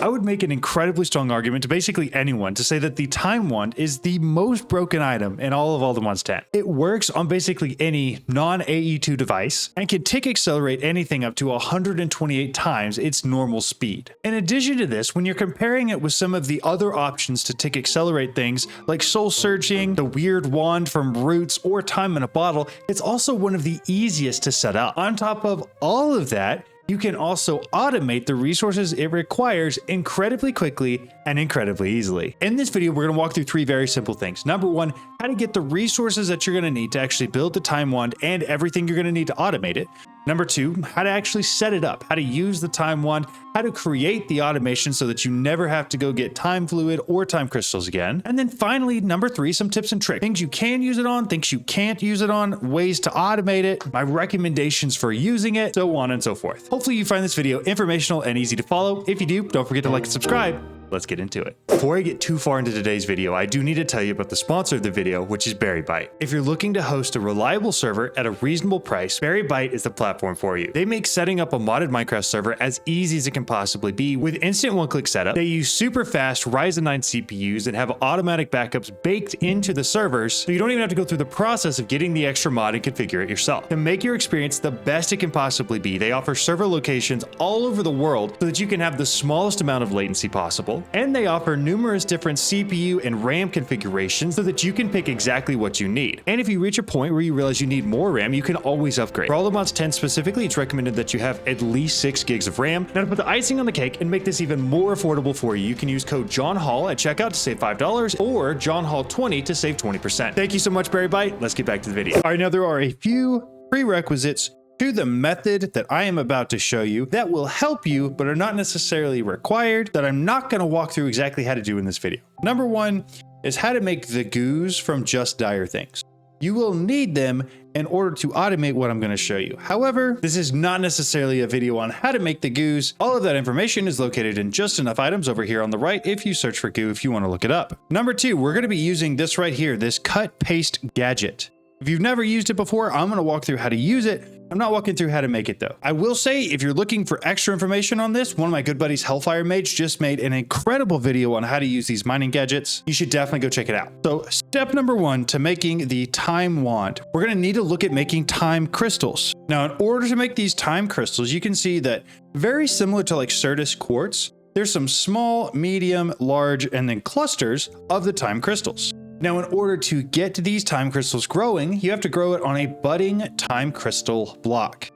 I would make an incredibly strong argument to basically anyone to say that the Timewand is the most broken item in all of Aldermon's 10. It works on basically any non-AE2 device and can tick accelerate anything up to 128 times its normal speed. In addition to this, when you're comparing it with some of the other options to tick accelerate things like soul searching, the weird wand from Roots, or time in a bottle, it's also one of the easiest to set up. On top of all of that, you can also automate the resources it requires incredibly quickly and incredibly easily. In this video, we're going to walk through 3 very simple things. Number 1, how to get the resources that you're going to need to actually build the Timewand and everything you're going to need to automate it. Number 2, how to actually set it up, how to use the Timewand, how to create the automation so that you never have to go get time fluid or time crystals again. And then finally, number 3, some tips and tricks. Things you can use it on, things you can't use it on, ways to automate it, my recommendations for using it, so on and so forth. Hopefully you find this video informational and easy to follow. If you do, don't forget to like and subscribe. Let's get into it. Before I get too far into today's video, I do need to tell you about the sponsor of the video, which is BerryByte. If you're looking to host a reliable server at a reasonable price, BerryByte is the platform for you. They make setting up a modded Minecraft server as easy as it can possibly be with instant one-click setup. They use super fast Ryzen 9 CPUs and have automatic backups baked into the servers, so you don't even have to go through the process of getting the extra mod and configure it yourself. To make your experience the best it can possibly be, they offer server locations all over the world so that you can have the smallest amount of latency possible. And they offer numerous different CPU and RAM configurations so that you can pick exactly what you need. And if you reach a point where you realize you need more RAM, you can always upgrade. For Aldermon's 10 specifically, it's recommended that you have at least 6 gigs of RAM. Now, to put the icing on the cake and make this even more affordable for you, you can use code JohnHall at checkout to save $5 or JohnHall20 to save 20%. Thank you so much, BerryByte. Let's get back to the video. All right, now there are a few prerequisites to the method that I am about to show you that will help you, but are not necessarily required, that I'm not going to walk through exactly how to do in this video. Number 1 is how to make the goos from just dire things. You will need them in order to automate what I'm going to show you. However, this is not necessarily a video on how to make the goos. All of that information is located in just enough items over here on the right if you search for goo if you want to look it up. Number 2, we're going to be using this right here, this cut paste gadget. If you've never used it before, I'm going to walk through how to use it. I'm not walking through how to make it though. I will say, if you're looking for extra information on this, one of my good buddies, Hellfire Mage, just made an incredible video on how to use these mining gadgets. You should definitely go check it out. So step number 1 to making the Timewand, we're going to need to look at making time crystals. Now, in order to make these time crystals, you can see that very similar to like Certus quartz, there's some small, medium, large, and then clusters of the time crystals. Now, in order to get these time crystals growing, you have to grow it on a budding time crystal block.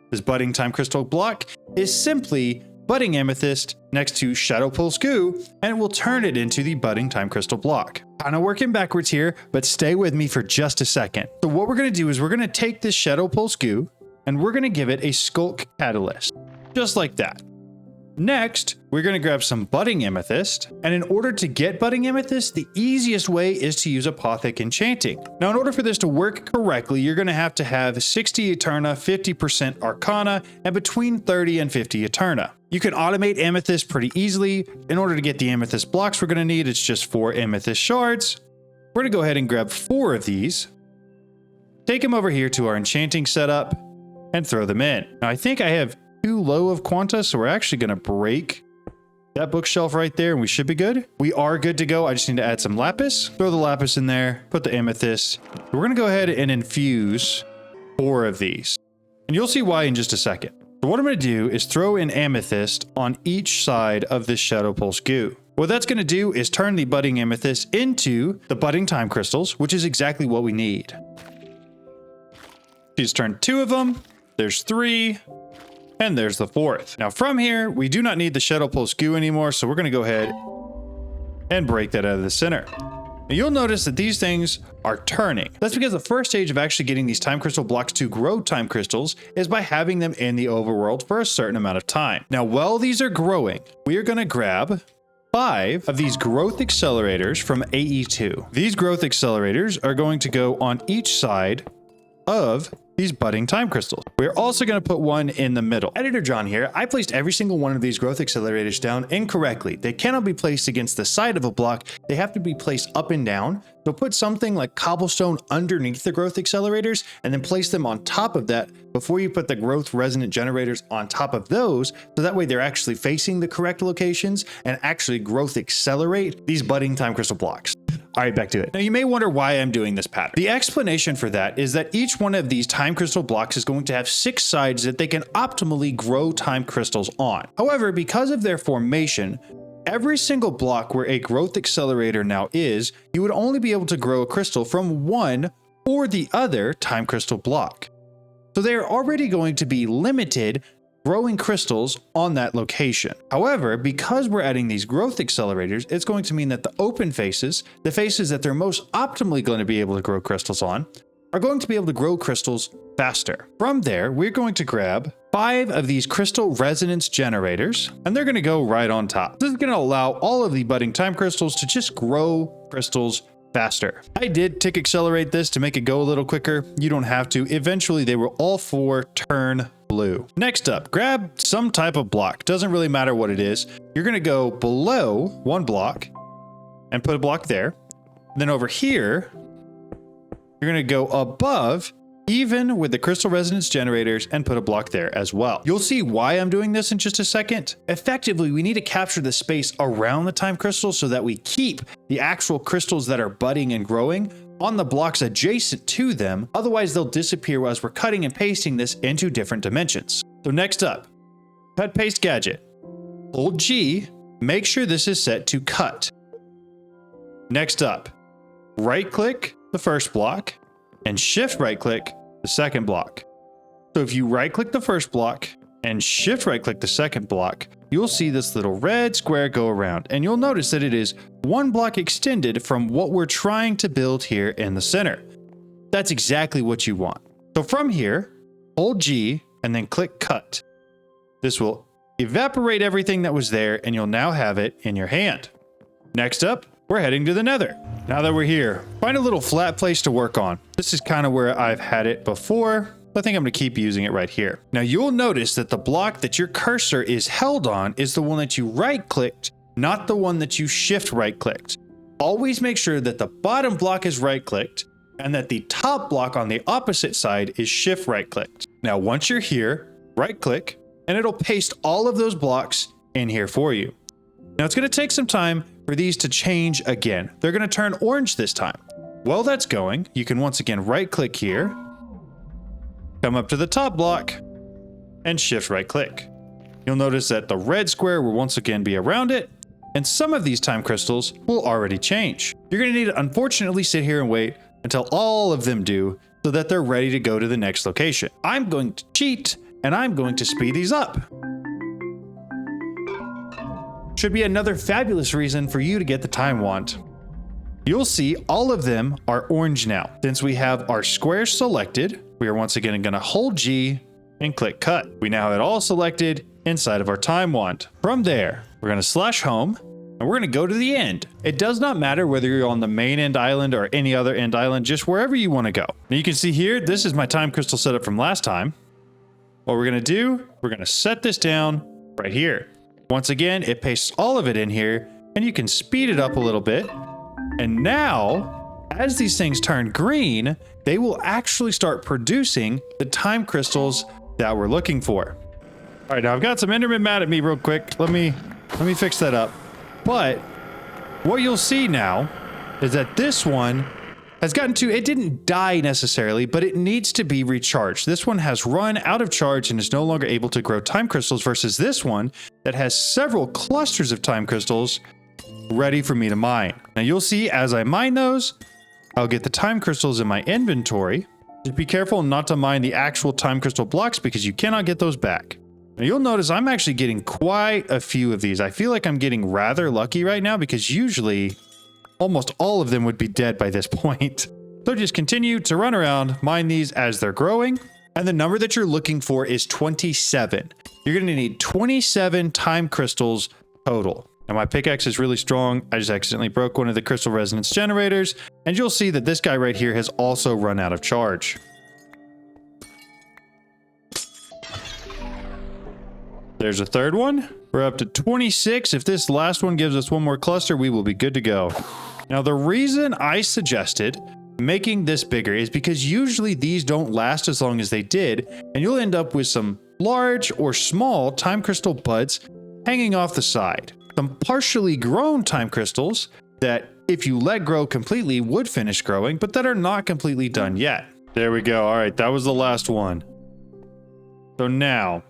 This budding time crystal block is simply budding amethyst next to shadow pulse goo, and it will turn it into the budding time crystal block. Kind of working backwards here, but stay with me for just a second. So what we're going to do is we're going to take this shadow pulse goo and we're going to give it a skulk catalyst, just like that. Next, we're going to grab some budding amethyst, and in order to get budding amethyst, the easiest way is to use apothic enchanting. Now, in order for this to work correctly, you're going to have 60 Eterna, 50% Arcana, and between 30 and 50 Eterna. You can automate amethyst pretty easily. In order to get the amethyst blocks we're going to need, it's just 4 amethyst shards. We're going to go ahead and grab 4 of these, take them over here to our enchanting setup, and throw them in. Now, I think I have too low of quanta, so we're actually going to break that bookshelf right there and we should be good. We are good to go. I just need to add some lapis, throw the lapis in there, put the amethyst. We're going to go ahead and infuse 4 of these, and you'll see why in just a second. So what I'm going to do is throw in amethyst on each side of this shadow pulse goo. What that's going to do is turn the budding amethyst into the budding time crystals, which is exactly what we need. Just turn 2 of them. There's 3. And there's the 4th. Now from here, we do not need the shadow pulse goo anymore, so we're going to go ahead and break that out of the center. Now you'll notice that these things are turning. That's because the first stage of actually getting these time crystal blocks to grow time crystals is by having them in the overworld for a certain amount of time. Now, while these are growing, we are going to grab 5 of these growth accelerators from AE2. These growth accelerators are going to go on each side of these budding time crystals. We're also going to put one in the middle. Editor John here. I placed every single one of these growth accelerators down incorrectly. They cannot be placed against the side of a block. They have to be placed up and down. So put something like cobblestone underneath the growth accelerators and then place them on top of that before you put the growth resonant generators on top of those. So that way they're actually facing the correct locations and actually growth accelerate these budding time crystal blocks. All right, back to it. Now you may wonder why I'm doing this pattern. The explanation for that is that each one of these time crystal blocks is going to have 6 sides that they can optimally grow time crystals on. However, because of their formation, every single block where a growth accelerator now is, you would only be able to grow a crystal from one or the other time crystal block. So they are already going to be limited growing crystals on that location. However, because we're adding these growth accelerators, it's going to mean that the open faces, the faces that they're most optimally going to be able to grow crystals on, are going to be able to grow crystals faster. From there, we're going to grab 5 of these crystal resonance generators, and they're going to go right on top. This is going to allow all of the budding time crystals to just grow crystals faster. I did tick accelerate this to make it go a little quicker. You don't have to. Eventually, they will all 4 turn blue. Next up, grab some type of block. Doesn't really matter what it is. You're going to go below one block and put a block there. Then over here, you're going to go above, even with the crystal resonance generators, and put a block there as well. You'll see why I'm doing this in just a second. Effectively, we need to capture the space around the time crystals so that we keep the actual crystals that are budding and growing on the blocks adjacent to them. Otherwise, they'll disappear as we're cutting and pasting this into different dimensions. So next up, cut paste gadget. Hold G, make sure this is set to cut. Next up, right click the first block and shift right click the second block. So if you right click the first block and shift right click the second block, you'll see this little red square go around, and you'll notice that it is one block extended from what we're trying to build here in the center. That's exactly what you want. So from here, hold G and then click cut. This will evaporate everything that was there, and you'll now have it in your hand. Next up, we're heading to the nether. Now that we're here, find a little flat place to work on. This is kind of where I've had it before. I think I'm going to keep using it right here. Now you'll notice that the block that your cursor is held on is the one that you right clicked, not the one that you shift right clicked. Always make sure that the bottom block is right clicked and that the top block on the opposite side is shift right clicked. Now once you're here, right click and it'll paste all of those blocks in here for you. Now it's going to take some time for these to change again. They're going to turn orange this time. While that's going, you can once again right click here, come up to the top block and shift right click. You'll notice that the red square will once again be around it, and some of these time crystals will already change. You're going to need to unfortunately sit here and wait until all of them do so that they're ready to go to the next location. I'm going to cheat and I'm going to speed these up. Should be another fabulous reason for you to get the Timewand. You'll see all of them are orange now. Since we have our squares selected, we are once again going to hold G and click cut. We now have it all selected inside of our Timewand. From there, we're going to slash home and we're going to go to the end. It does not matter whether you're on the main end island or any other end island, just wherever you want to go. Now you can see here, this is my time crystal setup from last time. What we're going to do, we're going to set this down right here. Once again, it pastes all of it in here and you can speed it up a little bit. And now, as these things turn green, they will actually start producing the time crystals that we're looking for. All right, now I've got some Endermen mad at me real quick. Let me fix that up. But what you'll see now is that this one has gotten to, it didn't die necessarily, but it needs to be recharged. This one has run out of charge and is no longer able to grow time crystals versus this one that has several clusters of time crystals ready for me to mine. Now you'll see as I mine those, I'll get the time crystals in my inventory. Just be careful not to mine the actual time crystal blocks because you cannot get those back. Now you'll notice I'm actually getting quite a few of these. I feel like I'm getting rather lucky right now because usually almost all of them would be dead by this point. So just continue to run around, mine these as they're growing. And the number that you're looking for is 27. You're going to need 27 time crystals total. Now my pickaxe is really strong. I just accidentally broke one of the crystal resonance generators. And you'll see that this guy right here has also run out of charge. There's a third one. We're up to 26. If this last one gives us one more cluster, we will be good to go. Now, the reason I suggested making this bigger is because usually these don't last as long as they did, and you'll end up with some large or small time crystal buds hanging off the side. Some partially grown time crystals that, if you let grow completely, would finish growing, but that are not completely done yet. There we go. All right, that was the last one. So now,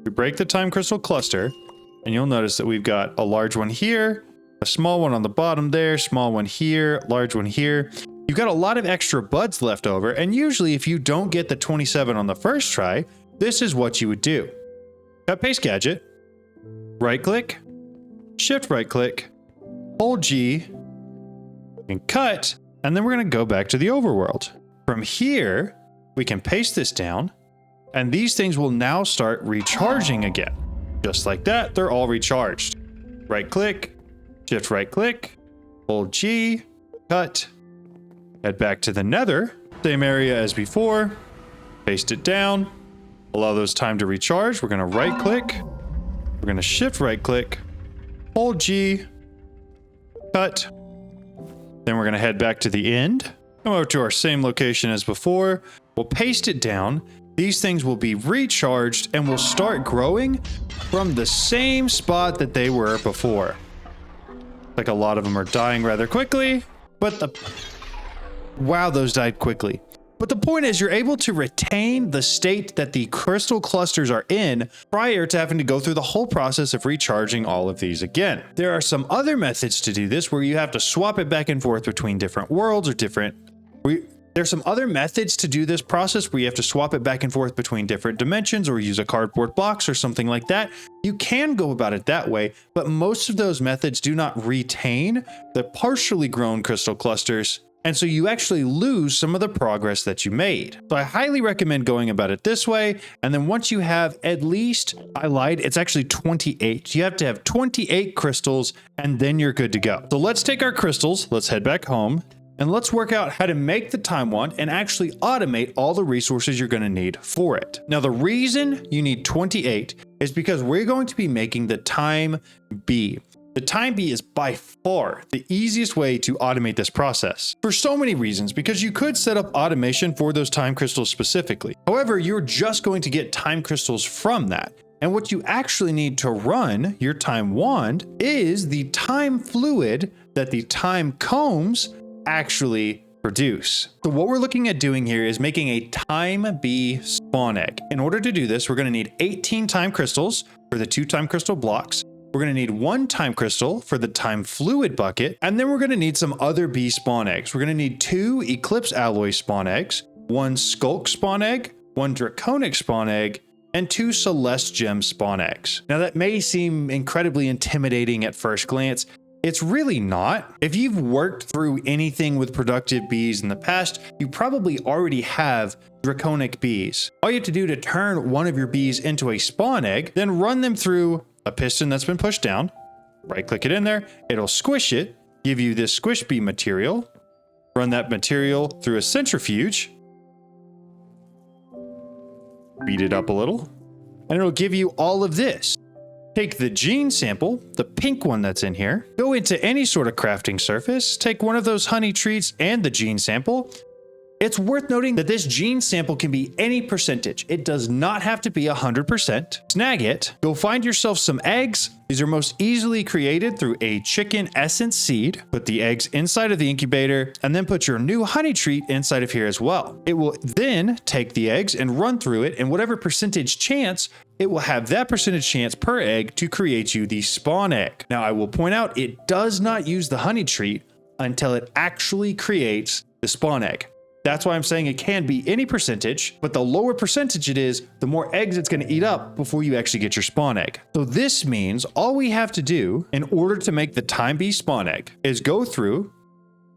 we break the time crystal cluster, and you'll notice that we've got a large one here, a small one on the bottom there, small one here, large one here. You've got a lot of extra buds left over, and usually if you don't get the 27 on the first try, this is what you would do. Cut paste gadget, right click, shift right click, hold G, and cut, and then we're going to go back to the overworld. From here, we can paste this down, and these things will now start recharging again. Just like that, they're all recharged. Right click, shift right click, hold G, cut, head back to the nether, same area as before, paste it down, allow those time to recharge. We're going to right click, we're going to shift right click, hold G, cut, then we're going to head back to the end, come over to our same location as before, we'll paste it down. These things will be recharged and will start growing from the same spot that they were before. Like a lot of them are dying rather quickly, but wow, those died quickly. But the point is, you're able to retain the state that the crystal clusters are in prior to having to go through the whole process of recharging all of these again. There are some other methods to do this where you have to swap it back and forth between different worlds or there's some other methods to do this process where you have to swap it back and forth between different dimensions or use a cardboard box or something like that. You can go about it that way, but most of those methods do not retain the partially grown crystal clusters, and so you actually lose some of the progress that you made. So I highly recommend going about it this way, and then once you have at least, I lied, it's actually 28. You have to have 28 crystals, and then you're good to go. So let's take our crystals, let's head back home, and let's work out how to make the Timewand and actually automate all the resources you're going to need for it. Now, the reason you need 28 is because we're going to be making the time bee. The time bee is by far the easiest way to automate this process for so many reasons, because you could set up automation for those time crystals specifically. However, you're just going to get time crystals from that. And what you actually need to run your Timewand is the time fluid that the time combs actually produce. So what we're looking at doing here is making a time bee spawn egg. In order to do this, we're going to need 18 time crystals for the 2 time crystal blocks. We're going to need 1 time crystal for the time fluid bucket, and then we're going to need some other bee spawn eggs. We're going to need 2 eclipse alloy spawn eggs, 1 skulk spawn egg, 1 draconic spawn egg, and 2 celeste gem spawn eggs. Now that may seem incredibly intimidating at first glance. It's really not. If you've worked through anything with productive bees in the past, you probably already have draconic bees. All you have to do to turn one of your bees into a spawn egg, then run them through a piston that's been pushed down, right click it in there, it'll squish it, give you this squish bee material, run that material through a centrifuge, beat it up a little, and it'll give you all of this. Take the gene sample, the pink one that's in here, go into any sort of crafting surface, take one of those honey treats and the gene sample. It's worth noting that this gene sample can be any percentage. It does not have to be 100%. Snag it, go find yourself some eggs. These are most easily created through a chicken essence seed. Put the eggs inside of the incubator and then put your new honey treat inside of here as well. It will then take the eggs and run through it, and whatever percentage chance, it will have that percentage chance per egg to create you the spawn egg. Now, I will point out it does not use the honey treat until it actually creates the spawn egg. That's why I'm saying it can be any percentage, but the lower percentage it is, the more eggs it's going to eat up before you actually get your spawn egg. So this means all we have to do in order to make the time bee spawn egg is go through,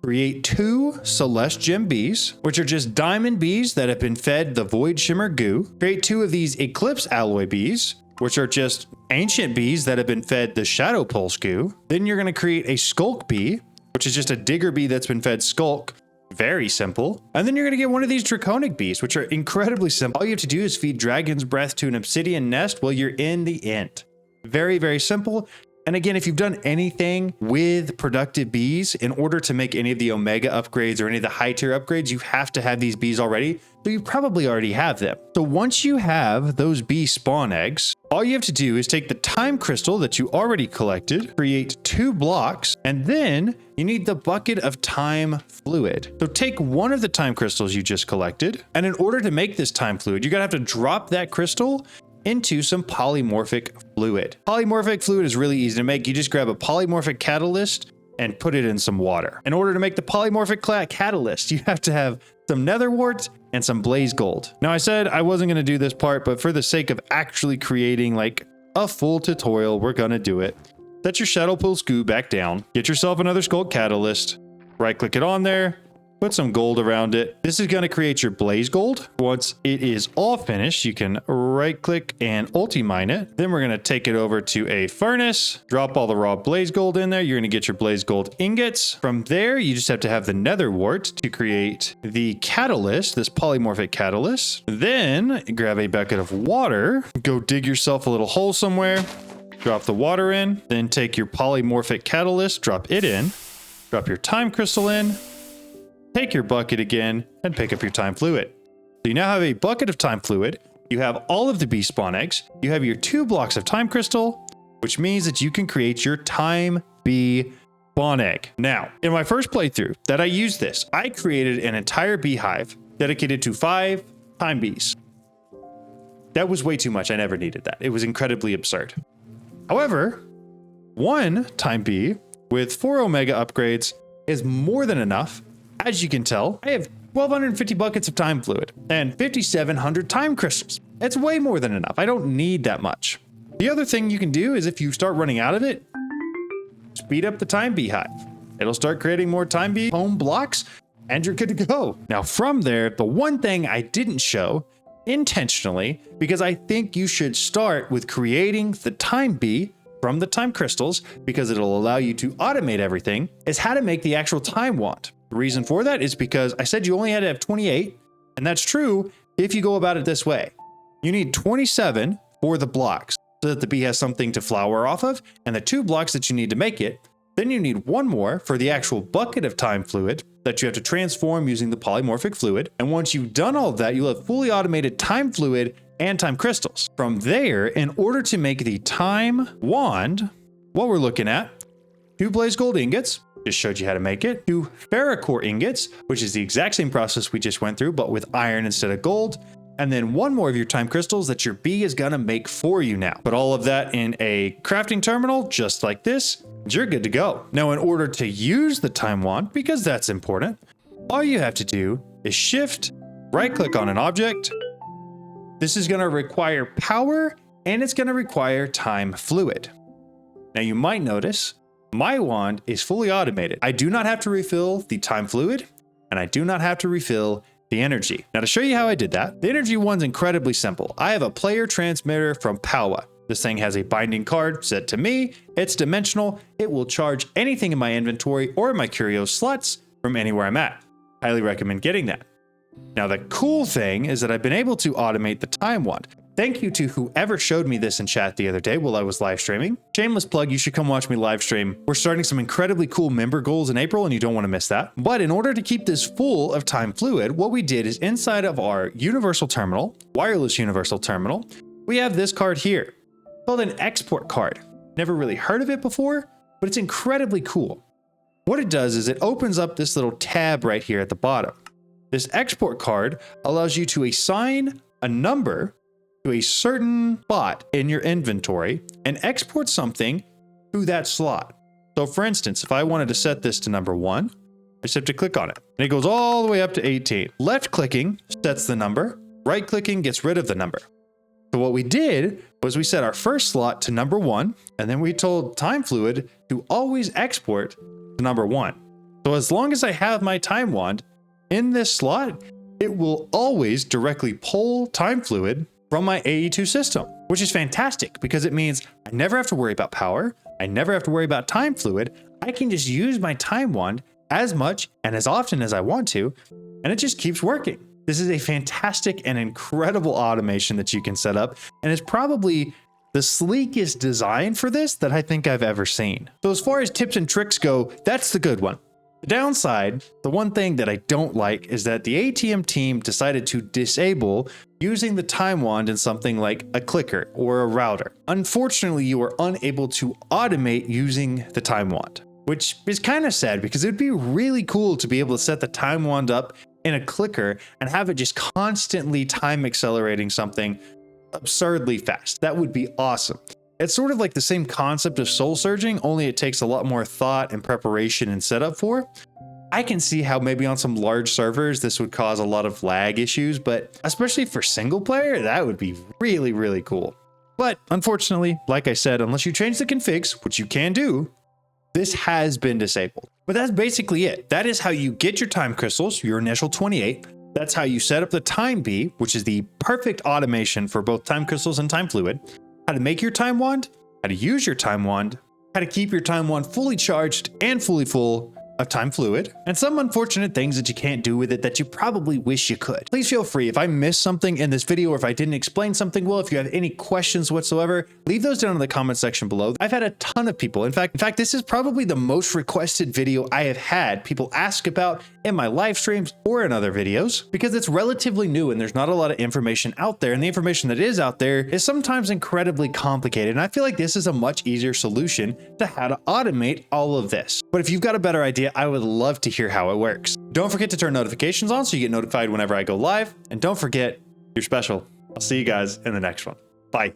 create 2 celeste gem bees, which are just diamond bees that have been fed the void shimmer goo. Create 2 of these eclipse alloy bees, which are just ancient bees that have been fed the shadow pulse goo. Then you're going to create a skulk bee, which is just a digger bee that's been fed skulk. Very simple. And then you're going to get one of these draconic beasts, which are incredibly simple. All you have to do is feed dragon's breath to an obsidian nest while you're in the end. Very, very simple. And again, if you've done anything with productive bees, in order to make any of the omega upgrades or any of the high tier upgrades, you have to have these bees already. So you probably already have them. So once you have those bee spawn eggs, all you have to do is take the time crystal that you already collected, create 2 blocks, and then you need the bucket of time fluid. So take one of the time crystals you just collected, and in order to make this time fluid, you're gonna have to drop that crystal into some polymorphic fluid. Polymorphic fluid is really easy to make. You just grab a polymorphic catalyst and put it in some water. In order to make the polymorphic catalyst, you have to have some nether wart and some blaze gold. Now I said I wasn't gonna do this part, but for the sake of actually creating like a full tutorial, we're gonna do it. Set your shadow pool scoop back down, get yourself another skull catalyst, right click it on there, put some gold around it. This is going to create your blaze gold. Once it is all finished, you can right click and ulti-mine it. Then we're going to take it over to a furnace, drop all the raw blaze gold in there. You're going to get your blaze gold ingots. From there, you just have to have the nether wart to create the catalyst, this polymorphic catalyst. Then grab a bucket of water, go dig yourself a little hole somewhere, drop the water in, then take your polymorphic catalyst, drop it in, drop your time crystal in, take your bucket again, and pick up your time fluid. So you now have a bucket of time fluid, you have all of the bee spawn eggs, you have your 2 blocks of time crystal, which means that you can create your time bee spawn egg. Now, in my first playthrough that I used this, I created an entire beehive dedicated to 5 time bees. That was way too much. I never needed that. It was incredibly absurd. However, 1 time bee with 4 omega upgrades is more than enough. As you can tell, I have 1,250 buckets of time fluid and 5,700 time crystals. It's way more than enough. I don't need that much. The other thing you can do is if you start running out of it, speed up the time beehive. It'll start creating more time bee home blocks and you're good to go. Now from there, the one thing I didn't show intentionally, because I think you should start with creating the time bee from the time crystals because it'll allow you to automate everything, is how to make the actual time wand. The reason for that is because I said you only had to have 28, and that's true if you go about it this way. You need 27 for the blocks so that the bee has something to flower off of, and the 2 blocks that you need to make it. Then you need 1 more for the actual bucket of time fluid that you have to transform using the polymorphic fluid. And once you've done all of that, you'll have fully automated time fluid and time crystals. From there, in order to make the time wand, what we're looking at, 2 blaze gold ingots, just showed you how to make it, 2 ferrocore ingots, which is the exact same process we just went through, but with iron instead of gold, and then 1 more of your time crystals that your bee is gonna make for you now. Put all of that in a crafting terminal, just like this, and you're good to go. Now, in order to use the time wand, because that's important, all you have to do is shift, right click on an object. This is gonna require power, and it's gonna require time fluid. Now you might notice, my wand is fully automated. I do not have to refill the time fluid, and I do not have to refill the energy. Now to show you how I did that, the energy one's incredibly simple. I have a player transmitter from Powa. This thing has a binding card set to me. It's dimensional. It will charge anything in my inventory or my curio slots from anywhere I'm at. Highly recommend getting that. Now the cool thing is that I've been able to automate the time wand. Thank you to whoever showed me this in chat the other day while I was live streaming. Shameless plug, you should come watch me live stream. We're starting some incredibly cool member goals in April and you don't want to miss that. But in order to keep this full of time fluid, what we did is inside of our universal terminal, wireless universal terminal, we have this card here called an export card. Never really heard of it before, but it's incredibly cool. What it does is it opens up this little tab right here at the bottom. This export card allows you to assign a number to a certain spot in your inventory and export something to that slot. So for instance, if I wanted to set this to number 1, I just have to click on it and it goes all the way up to 18. Left clicking sets the number, right clicking gets rid of the number. So what we did was we set our first slot to number 1, and then we told time fluid to always export to number 1. So as long as I have my time wand in this slot, it will always directly pull time fluid from my AE2 system, which is fantastic because it means I never have to worry about power. I never have to worry about time fluid. I can just use my time wand as much and as often as I want to, and it just keeps working. This is a fantastic and incredible automation that you can set up, and it's probably the sleekest design for this that I think I've ever seen. So as far as tips and tricks go, that's the good one. The downside, the one thing that I don't like, is that the ATM team decided to disable using the Timewand in something like a clicker or a router. Unfortunately, you are unable to automate using the Timewand, which is kind of sad because it'd be really cool to be able to set the Timewand up in a clicker and have it just constantly time accelerating something absurdly fast. That would be awesome. It's sort of like the same concept of soul surging, only it takes a lot more thought and preparation and setup for. I can see how maybe on some large servers this would cause a lot of lag issues, but especially for single player, that would be really, really cool. But unfortunately, like I said, unless you change the configs, which you can do, this has been disabled. But that's basically it. That is how you get your time crystals, your initial 28. That's how you set up the time bee, which is the perfect automation for both time crystals and time fluid. How to make your time wand, how to use your time wand, how to keep your time wand fully charged and fully full of time fluid, and some unfortunate things that you can't do with it that you probably wish you could. Please feel free, if I missed something in this video or if I didn't explain something well, if you have any questions whatsoever, leave those down in the comment section below. I've had a ton of people. In fact, this is probably the most requested video I have had people ask about in my live streams or in other videos, because it's relatively new and there's not a lot of information out there, and the information that is out there is sometimes incredibly complicated, and I feel like this is a much easier solution to how to automate all of this. But if you've got a better idea, I would love to hear how it works. Don't forget to turn notifications on so you get notified whenever I go live, and don't forget, you're special. I'll see you guys in the next one. Bye.